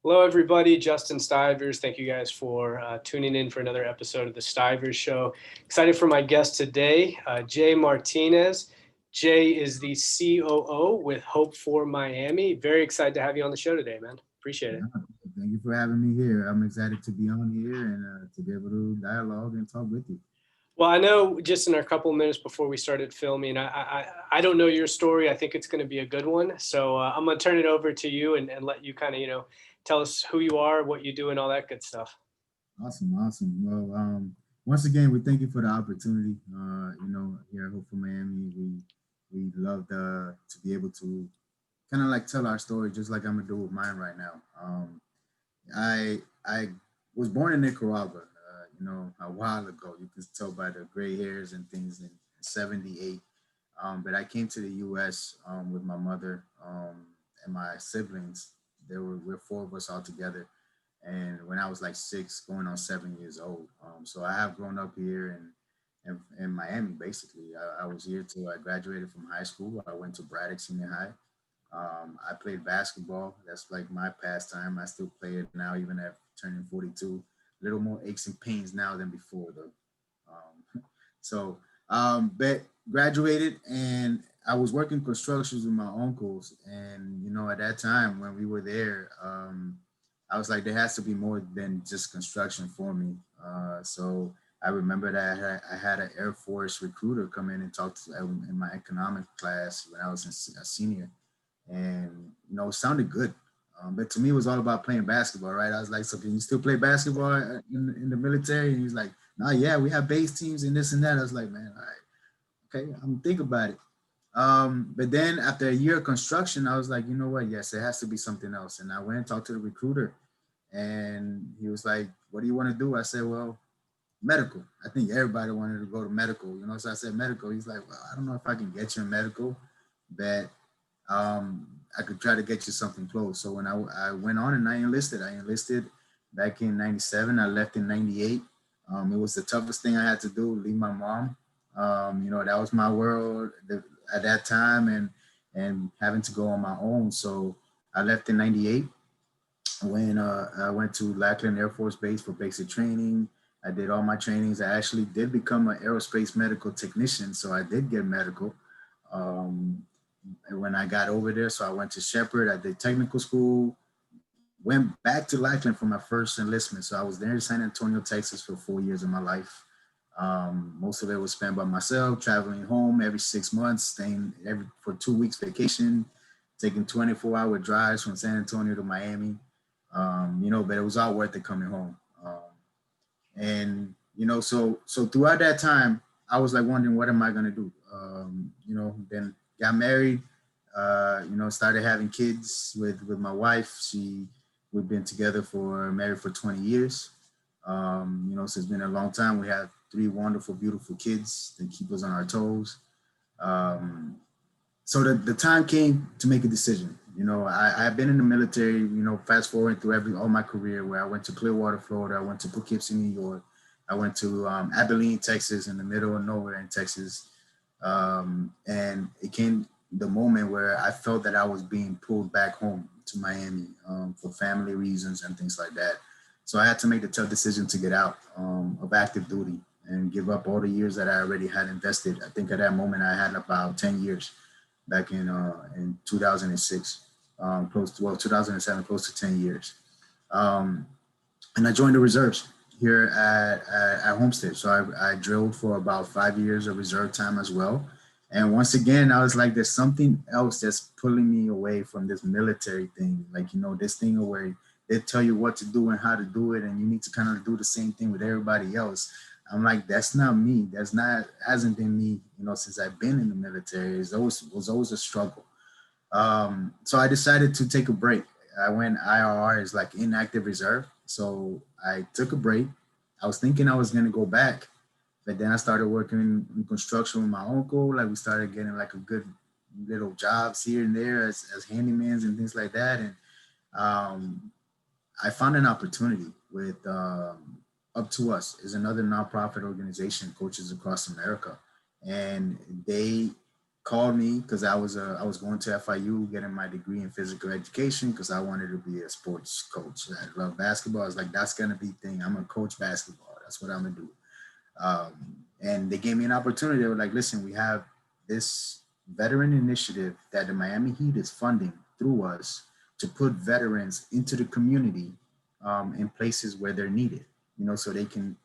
Hello, everybody. Justin Stivers. Thank you guys for tuning in for another episode of the Stivers Show. Excited for my guest today, Jay Martinez. Jay is the COO with Hope for Miami. Very excited to have you on the show today, man. Appreciate it. Yeah, thank you for having me here. I'm excited to be on here and to be able to dialogue and talk with you. Well, I know just in our couple of minutes before we started filming, I don't know your story. I think it's going to be a good one. So I'm going to turn it over to you and let you kind of, tell us who you are, what you do, and all that good stuff. Awesome, awesome. Well, once again, we thank you for the opportunity. Here at Hope for Miami, we love to be able to kind of like tell our story, just like I'm gonna do with mine right now. I was born in Nicaragua, a while ago. You can tell by the gray hairs and things in '78. But I came to the U.S. With my mother and my siblings. We're four of us all together. And when I was like 6, going on 7 years old, so I have grown up here in Miami. Basically, I was here till I graduated from high school. I went to Braddock Senior High. I played basketball. That's like my pastime. I still play it now, even at turning 42. A little more aches and pains now than before, though. So, but graduated, and I was working constructions with my uncles. And at that time when we were there, I was like, there has to be more than just construction for me. So I remember that I had an Air Force recruiter come in and talk in my economic class when I was a senior, and it sounded good. But to me, it was all about playing basketball, right? I was like, so can you still play basketball in the military? And he's like, no, yeah, we have base teams and this and that. I was like, man, all right, okay, I'm think about it. But then after a year of construction, I was like, you know what? Yes, it has to be something else. And I went and talked to the recruiter, and he was like, what do you want to do? I said, well, medical. I think everybody wanted to go to medical. So I said medical. He's like, well, I don't know if I can get you in medical, but I could try to get you something close. So when I went on and I enlisted back in '97. I left in '98. It was the toughest thing I had to do, leave my mom. That was my world at that time, and having to go on my own. So I left in '98 when I went to Lackland Air Force Base for basic training. I did all my trainings. I actually did become an aerospace medical technician, so I did get medical. Um, when I got over there. So I went to Shepherd. I did technical school, went back to Lackland for my first enlistment. So I was there in San Antonio, Texas for 4 years of my life. Most of it was spent by myself, traveling home every 6 months, staying for 2 weeks vacation, taking 24-hour drives from San Antonio to Miami. But it was all worth it coming home. So throughout that time, I was like wondering, what am I gonna do? Then got married. Started having kids with my wife. We've been together for married for 20 years. So it's been a long time. We have 3 wonderful, beautiful kids that keep us on our toes. Um, so the time came to make a decision. I've been in the military, fast forward through all my career, where I went to Clearwater, Florida. I went to Poughkeepsie, New York. I went to Abilene, Texas, in the middle of nowhere in Texas. And it came the moment where I felt that I was being pulled back home to Miami for family reasons and things like that. So I had to make the tough decision to get out of active duty and give up all the years that I already had invested. I think at that moment I had about 10 years back in 2006, 2007, close to 10 years. Um, and I joined the reserves here at Homestead. So I drilled for about 5 years of reserve time as well. And once again, I was like, there's something else that's pulling me away from this military thing. Like, this thing where they tell you what to do and how to do it, and you need to kind of do the same thing with everybody else. I'm like, that's not me. Hasn't been me, since I've been in the military. Was always a struggle. So I decided to take a break. I went IRR, is like inactive reserve. So I took a break. I was thinking I was gonna go back, but then I started working in construction with my uncle. Like, we started getting like a good little jobs here and there as handymans and things like that. And um, I found an opportunity with Up to Us, is another nonprofit organization, coaches across America, and they called me because I was going to FIU getting my degree in physical education because I wanted to be a sports coach. I love basketball. I was like, that's gonna be thing. I'm gonna coach basketball. That's what I'm gonna do. And they gave me an opportunity. They were like, listen, we have this veteran initiative that the Miami Heat is funding through us to put veterans into the community in places where they're needed, so they can,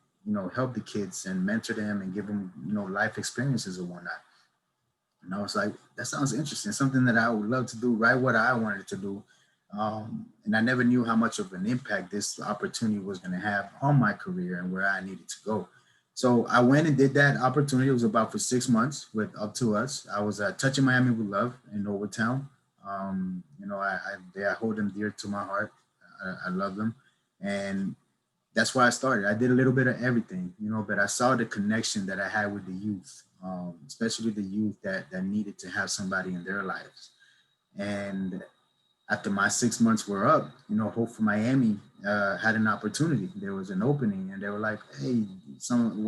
help the kids and mentor them and give them, life experiences and whatnot. And I was like, that sounds interesting, something that I would love to do, right what I wanted to do. And I never knew how much of an impact this opportunity was going to have on my career and where I needed to go. So I went and did that opportunity. It was about for 6 months with Up to Us. I was touching Miami with Love in Overtown. I hold them dear to my heart. I love them. And that's why I started. I did a little bit of everything, but I saw the connection that I had with the youth, especially the youth that needed to have somebody in their lives. And after my 6 months were up, Hope for Miami had an opportunity. There was an opening, and they were like, "Hey,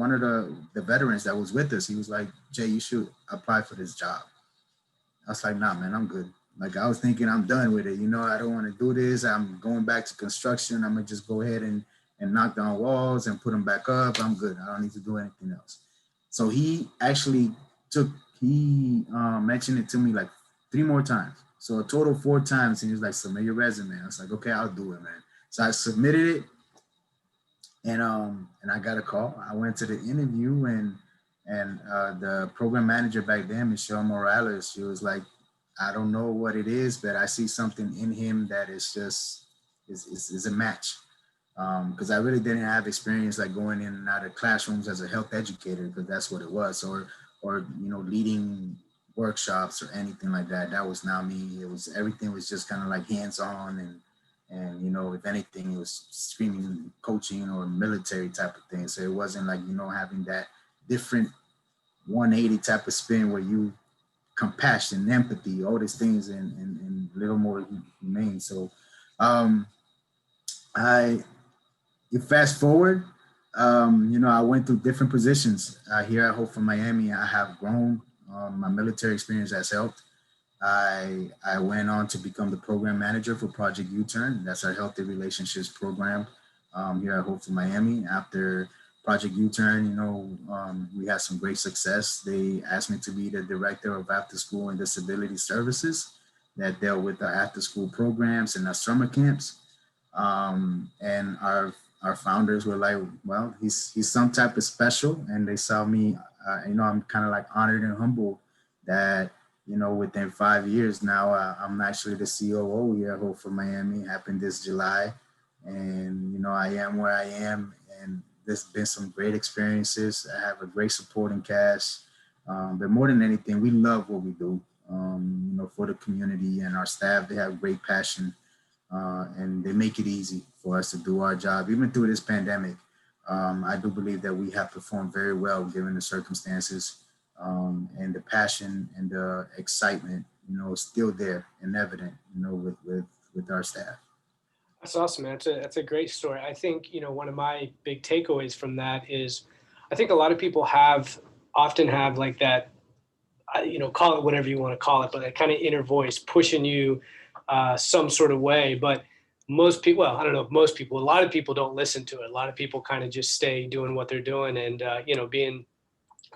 one of the veterans that was with us, he was like, Jay, you should apply for this job." I was like, "Nah, man, I'm good." Like I was thinking, I'm done with it. I don't want to do this. I'm going back to construction. I'm gonna just go ahead and knock down walls and put them back up. I'm good. I don't need to do anything else. So he actually took he mentioned it to me like 3 more times. So a total 4 times, and he was like, "Submit your resume." I was like, "Okay, I'll do it, man." So I submitted it, and I got a call. I went to the interview, and the program manager back then, Michelle Morales, she was like, "I don't know what it is, but I see something in him that is just is a match." Because I really didn't have experience like going in and out of classrooms as a health educator, because that's what it was, or leading workshops or anything like that. That was not me. It was everything was just kind of like hands on, and if anything, it was screaming coaching or military type of thing. So it wasn't like having that different 180 type of spin where you compassion, empathy, all these things, and a little more humane. So um, I you fast forward, I went through different positions here at Hope for Miami. I have grown. My military experience has helped. I went on to become the program manager for Project U-Turn. That's our healthy relationships program here at Hope for Miami. After Project U-Turn, we had some great success. They asked me to be the director of after school and disability services that dealt with the after school programs and our summer camps. And our founders were like, well, he's some type of special, and they saw me. I'm kind of like honored and humbled that within 5 years now, I'm actually the COO here at Hope for Miami. Happened this July, and I am where I am, and there's been some great experiences. I have a great supporting cast, but more than anything, we love what we do. For the community and our staff, they have great passion, and they make it easy for us to do our job, even through this pandemic. I do believe that we have performed very well given the circumstances, and the passion and the excitement, is still there and evident, with our staff. That's awesome, man. That's a great story. I think, one of my big takeaways from that is I think a lot of people often have like that, call it whatever you want to call it, but that kind of inner voice pushing you some sort of way. But most people, well, I don't know if most people, a lot of people don't listen to it. A lot of people kind of just stay doing what they're doing. And, being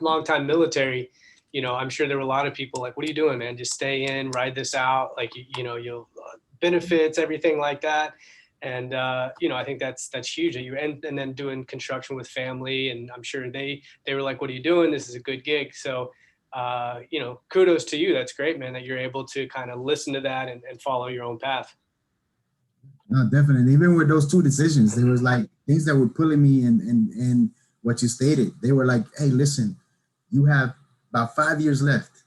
longtime military, I'm sure there were a lot of people like, what are you doing, man? Just stay in, ride this out. Like, you'll benefits, everything like that. And, I think that's huge that and then doing construction with family. And I'm sure they were like, what are you doing? This is a good gig. So, kudos to you. That's great, man, that you're able to kind of listen to that and follow your own path. No, definitely. Even with those two decisions, there was like things that were pulling me in what you stated. They were like, "Hey, listen, you have about 5 years left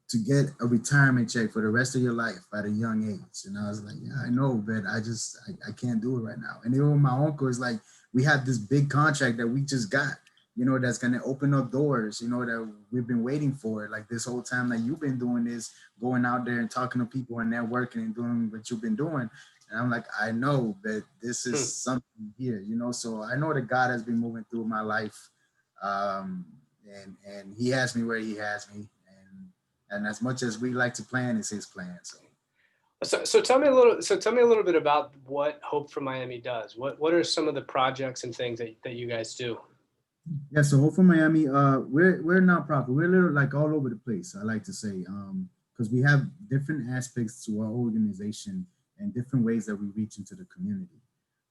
to get a retirement check for the rest of your life at a young age." And I was like, "Yeah, I know, but I can't do it right now." And even my uncle is like, "We have this big contract that we just got, that's gonna open up doors, that we've been waiting for, like this whole time that you've been doing this, going out there and talking to people and networking and doing what you've been doing." And I'm like, "I know, but this is Hmm. something here, So I know that God has been moving through my life, and He has me where He has me, And as much as we like to plan, it's his plan. So So tell me a little bit about what Hope for Miami does. What are some of the projects and things that you guys do? yeah, so Hope for Miami, we're a nonprofit. We're a little like all over the place. I like to say, because we have different aspects to our organization and different ways that we reach into the community.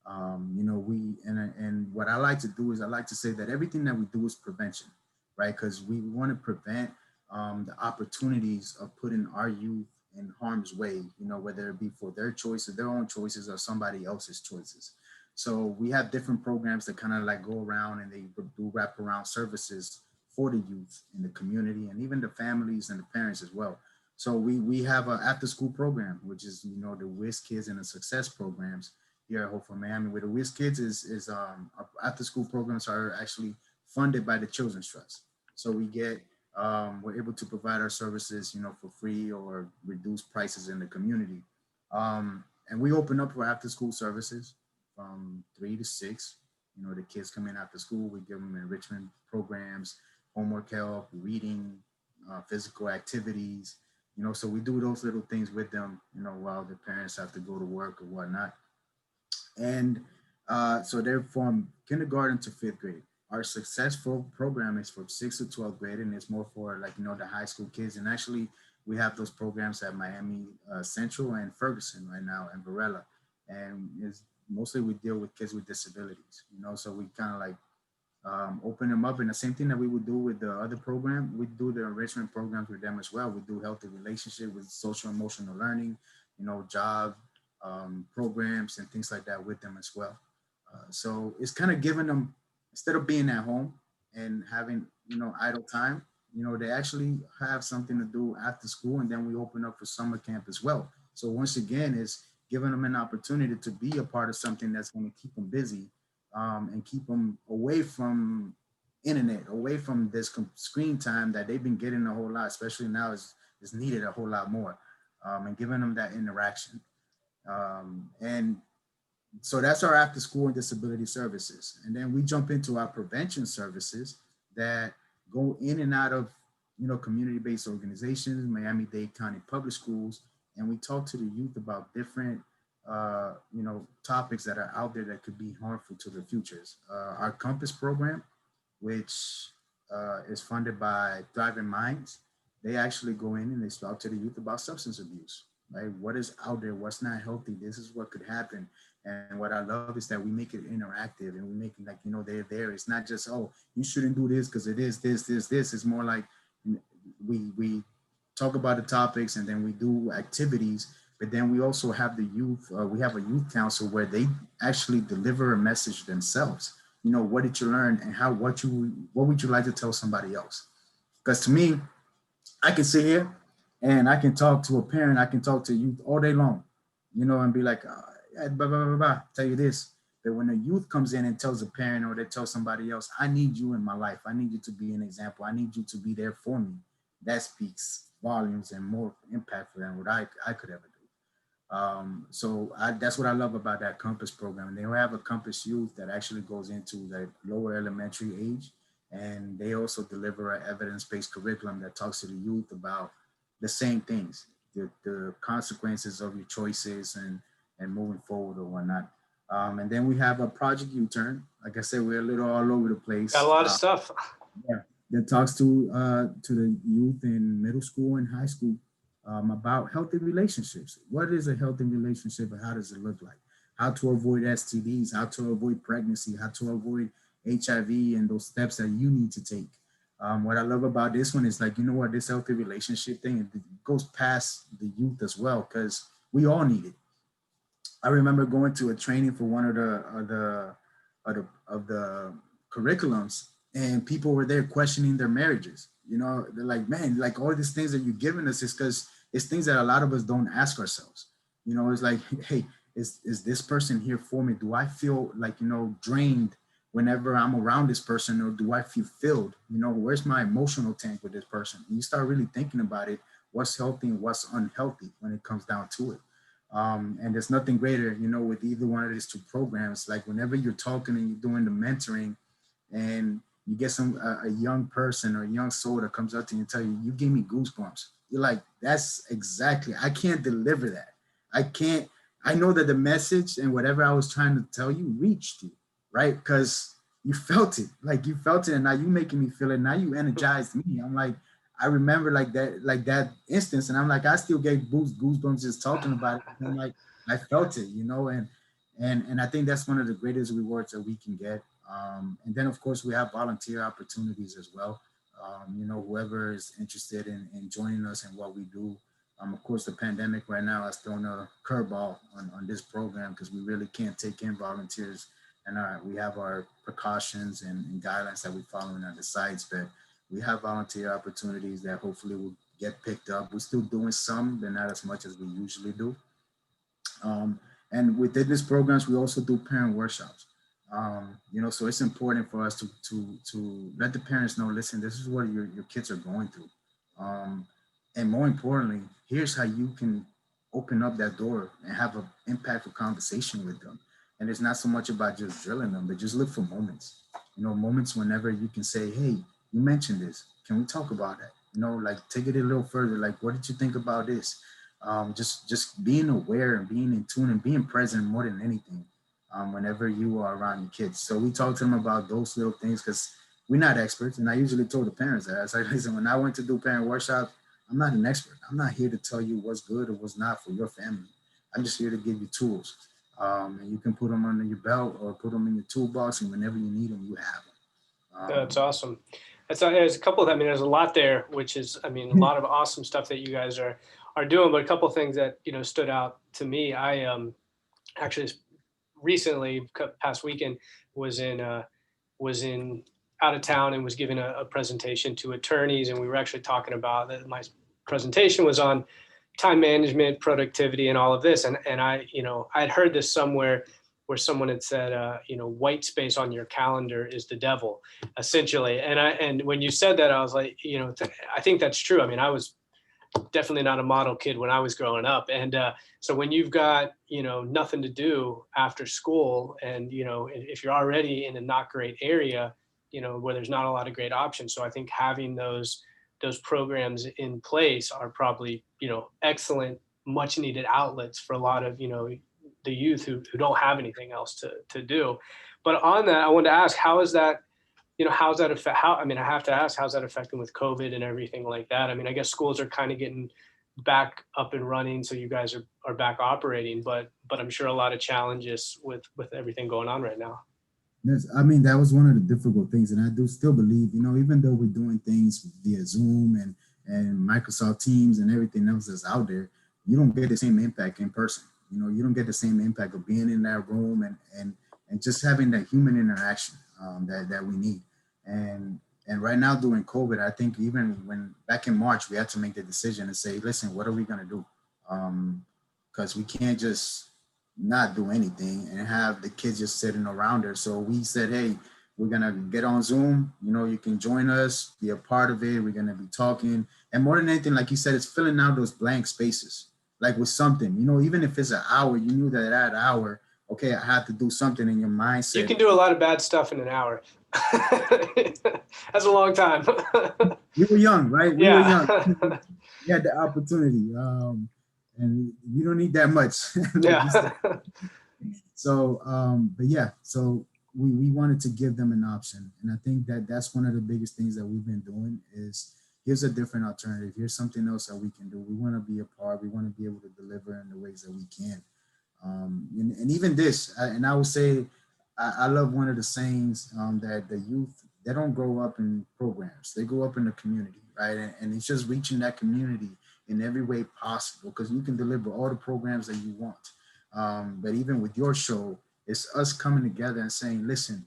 You know, and what I like to do is I like to say that everything that we do is prevention, right? Because we want to prevent the opportunities of putting our youth in harm's way. You know, whether it be for their choices, their own choices, or somebody else's choices. So we have different programs that kind of like go around and they do wraparound services for the youth in the community and even the families and the parents as well. So we have an after school program, which is the Whiz Kids and the Success programs here at Hope for Miami. Where the Whiz Kids is our after school programs are actually funded by the Children's Trust. So we're able to provide our services for free or reduced prices in the community. And we open up for after school services from 3 to 6. The kids come in after school. We give them enrichment programs, homework help, reading, physical activities. So we do those little things with them. While the parents have to go to work or whatnot. And so they're from kindergarten to fifth grade. Our successful program is from sixth to 12th grade, and it's more for like the high school kids. And actually, we have those programs at Miami Central and Ferguson right now, and Varela. And it's mostly we deal with kids with disabilities. So we kind of like open them up. And the same thing that we would do with the other program, we do the enrichment programs with them as well. We do healthy relationship with social emotional learning, job programs and things like that with them as well. So it's kind of giving them, instead of being at home and having idle time, they actually have something to do after school, and then we open up for summer camp as well. So once again, it's giving them an opportunity to be a part of something that's going to keep them busy, and keep them away from internet, away from this screen time that they've been getting a whole lot, especially now is needed a whole lot more, and giving them that interaction. And so that's our after school and disability services. And then we jump into our prevention services that go in and out of, community-based organizations, Miami-Dade County Public Schools, and we talk to the youth about different, topics that are out there that could be harmful to their futures. Our Compass program, which is funded by Thriving Minds, they actually go in and they talk to the youth about substance abuse, right? What is out there? What's not healthy? This is what could happen. And what I love is that we make it interactive and we make it like, they're there. It's not just, oh, you shouldn't do this because it is this. It's more like we talk about the topics and then we do activities, but then we also have the youth, we have a youth council where they actually deliver a message themselves. What did you learn and what would you like to tell somebody else? Because to me, I can sit here and I can talk to a parent, I can talk to youth all day long, and be like, blah, blah, blah, blah, tell you this. But when a youth comes in and tells a parent or they tell somebody else, I need you in my life. I need you to be an example. I need you to be there for me. That speaks volumes and more impactful than what I could ever do. That's what I love about that Compass program. And they have a Compass Youth that actually goes into the lower elementary age. And they also deliver an evidence-based curriculum that talks to the youth about the same things, the consequences of your choices and moving forward or whatnot. And then we have a Project U-Turn. Like I said, we're a little all over the Got a place. lot of stuff. Yeah, that talks to the youth in middle school and high school about healthy relationships. What is a healthy relationship and how does it look like? How to avoid STDs, how to avoid pregnancy, how to avoid HIV, and those steps that you need to take. What I love about this one is like, what, this healthy relationship thing, it goes past the youth as well, because we all need it. I remember going to a training for one of the curriculums, and people were there questioning their marriages. They're like, man, like all these things that you're giving us is because it's things that a lot of us don't ask ourselves. It's like, hey, is this person here for me? Do I feel like drained whenever I'm around this person, or do I feel filled? Where's my emotional tank with this person? And you start really thinking about it, what's healthy and what's unhealthy when it comes down to it. And there's nothing greater, with either one of these two programs. Like whenever you're talking and you're doing the mentoring, and you get a young person or a young soul that comes up to you and tell you, you gave me goosebumps. You're like, that's exactly, I can't deliver that. I can't, I know that the message and whatever I was trying to tell you reached you, right? Because you felt it, like you felt it, and now you making me feel it. Now you energized me. I'm like, I remember like that instance, and I'm like, I still get goosebumps just talking about it. I'm like, I felt it, and I think that's one of the greatest rewards that we can get. And then of course we have volunteer opportunities as well. Whoever is interested in joining us in what we do. Of course, the pandemic right now has thrown a curveball on this program because we really can't take in volunteers, and we have our precautions and guidelines that we follow at the sites. But we have volunteer opportunities that hopefully will get picked up. We're still doing some, but not as much as we usually do. Um, and within these programs, we also do parent workshops. So it's important for us to let the parents know, listen, this is what your kids are going through. Um, and more importantly, here's how you can open up that door and have an impactful conversation with them. And it's not so much about just drilling them, but just look for moments. Moments whenever you can say, hey, you mentioned this. Can we talk about that? Like take it a little further. Like, what did you think about this? Just being aware and being in tune and being present more than anything, whenever you are around your kids. So we talk to them about those little things because we're not experts. And I usually told the parents that. I was like, listen, when I went to do parent workshops, I'm not an expert. I'm not here to tell you what's good or what's not for your family. I'm just here to give you tools. And you can put them under your belt or put them in your toolbox, and whenever you need them, you have them. That's awesome. There's a couple of, I mean, there's a lot there, which is, I mean, a lot of awesome stuff that you guys are doing, but a couple of things that, stood out to me. I actually recently, past weekend, was in, was in out of town and was giving a presentation to attorneys. And we were actually talking about that. My presentation was on time management, productivity, and all of this. And I, I'd heard this somewhere where someone had said, white space on your calendar is the devil, essentially. And when you said that, I was like, I think that's true. I mean, I was definitely not a model kid when I was growing up. And so when you've got, nothing to do after school, and, if you're already in a not great area, where there's not a lot of great options. So I think having those programs in place are probably, excellent, much needed outlets for a lot of, the youth who don't have anything else to do. But on that, I wanted to ask, how is that, how's that affect, I mean, I have to ask, how's that affecting with COVID and everything like that? I mean, I guess schools are kind of getting back up and running, so you guys are back operating, but I'm sure a lot of challenges with everything going on right now. Yes, I mean, that was one of the difficult things, and I do still believe, even though we're doing things via Zoom and Microsoft Teams and everything else that's out there, you don't get the same impact in person. You don't get the same impact of being in that room and just having that human interaction, that we need. And right now during COVID, I think even when back in March, we had to make the decision and say, listen, what are we gonna do? Because we can't just not do anything and have the kids just sitting around her. So we said, hey, we're gonna get on Zoom. You can join us, be a part of it. We're gonna be talking, and more than anything, like you said, it's filling out those blank spaces, like with something. Even if it's an hour, you knew that hour, okay, I have to do something in your mindset. You can do a lot of bad stuff in an hour. That's a long time. We were young, right? We were young. Yeah. We had the opportunity, and you don't need that much. Like you said. Yeah. So, but yeah, so we wanted to give them an option. And I think that that's one of the biggest things that we've been doing is here's a different alternative. Here's something else that we can do. We want to be a part. We want to be able to deliver in the ways that we can. And even this, and I would say, I love one of the sayings, that the youth, they don't grow up in programs. They grow up in the community, right? And it's just reaching that community in every way possible, because you can deliver all the programs that you want. But even with your show, it's us coming together and saying, listen,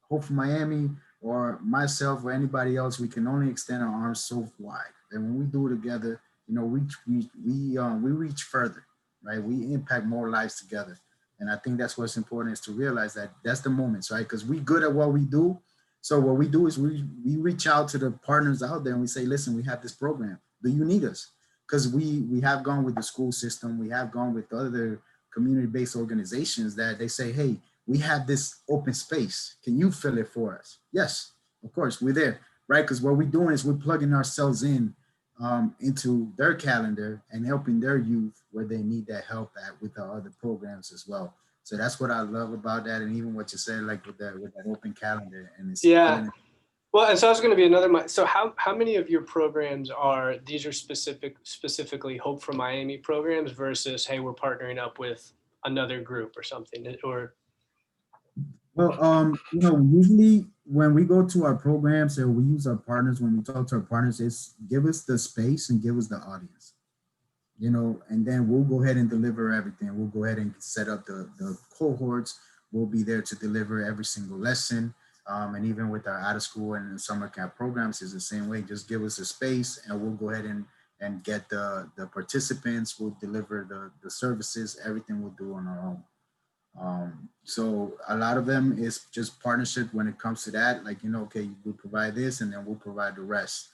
Hope for Miami or myself or anybody else, we can only extend our arms so wide. And when we do it together, we reach further, right? We impact more lives together. And I think that's what's important, is to realize that that's the moments, right? Because we good at what we do. So what we do is we reach out to the partners out there and we say, listen, we have this program. Do you need us? Because we have gone with the school system, we have gone with other community-based organizations that they say, hey, we have this open space. Can you fill it for us? Yes. of course, we're there, right? Because what we're doing is we're plugging ourselves in into their calendar and helping their youth where they need that help at with our other programs as well. So that's what I love about that, and even what you said, like with that open calendar, and it's Yeah. putting it. Well, and so I was going to be so how many of your programs are, these are specifically Hope for Miami programs versus, hey, we're partnering up with another group or something, or Well, usually when we go to our programs or we use our partners, when we talk to our partners, it's give us the space and give us the audience, and then we'll go ahead and deliver everything. We'll go ahead and set up the cohorts. We'll be there to deliver every single lesson. And even with our out of school and summer camp programs is the same way. Just give us a space and we'll go ahead and get the participants. We'll deliver the services. Everything we'll do on our own. So a lot of them is just partnership when it comes to that. Like, okay, we provide this and then we'll provide the rest.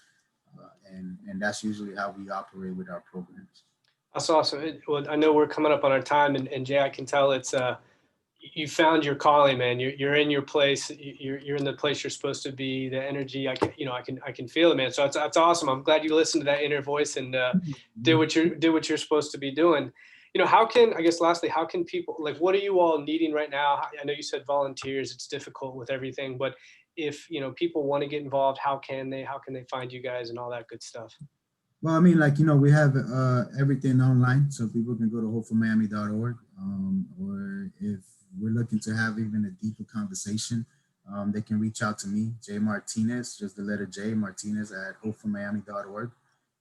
And that's usually how we operate with our programs. that's awesome. Well, I know we're coming up on our time, and Jay, I can tell it's you found your calling, man. You're in your place. You're in the place you're supposed to be. The energy, I can feel it, man. So that's awesome. I'm glad you listened to that inner voice and did what you're supposed to be doing. How can, I guess lastly, how can people, like, what are you all needing right now? I know you said volunteers. It's difficult with everything, but if people want to get involved, how can they find you guys and all that good stuff? Well, I mean, like, we have everything online, so people can go to hopeformiami.org. Or if we're looking to have even a deeper conversation, they can reach out to me, J Martinez, just the letter J, Martinez at hopeformiami.org.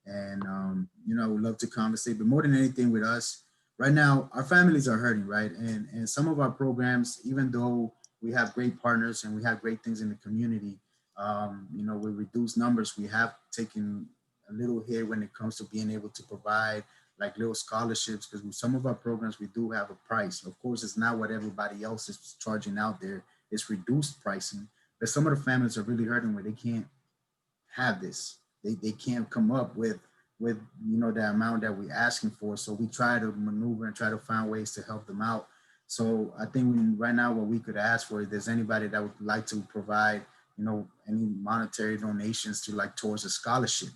And, we'd love to conversate. But more than anything with us, right now, our families are hurting, right? And some of our programs, even though we have great partners and we have great things in the community, with reduced numbers, we have taken a little hit when it comes to being able to provide like little scholarships, because with some of our programs we do have a price. Of course, it's not what everybody else is charging out there. It's reduced pricing, but some of the families are really hurting where they can't have this. They can't come up with the amount that we're asking for. So we try to maneuver and try to find ways to help them out. So I think right now what we could ask for, if there's anybody that would like to provide any monetary donations to like towards a scholarship,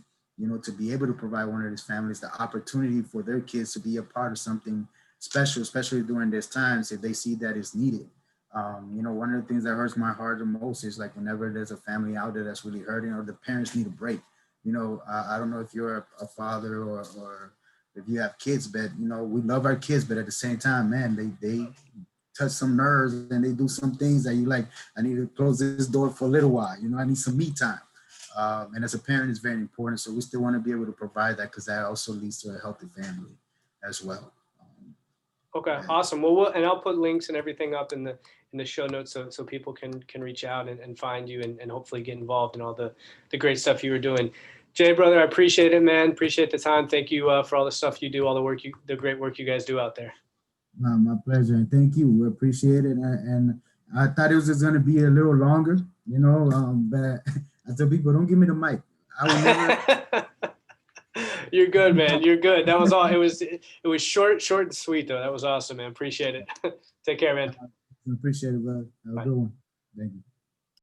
to be able to provide one of these families the opportunity for their kids to be a part of something special, especially during these times if they see that it's needed. One of the things that hurts my heart the most is like whenever there's a family out there that's really hurting or the parents need a break. I don't know if you're a father or if you have kids, but we love our kids, but at the same time, man, they touch some nerves and they do some things that you like. I need to close this door for a little while. I need some me time. And as a parent, it's very important. So we still want to be able to provide that because that also leads to a healthy family as well. Okay, Yeah. awesome. Well, and I'll put links and everything up in the show notes so people can reach out and find you and hopefully get involved in all the great stuff you were doing. Jay, brother, I appreciate it, man. Appreciate the time. Thank you for all the stuff you do, all the great work you guys do out there. My pleasure, and thank you. We appreciate it. And I thought it was just going to be a little longer, but I tell people, don't give me the mic. I will never. You're good, man. You're good. That was all. It was short and sweet though. That was awesome, man. Appreciate it. Take care, man. Appreciate it, brother. Have a good one. Thank you.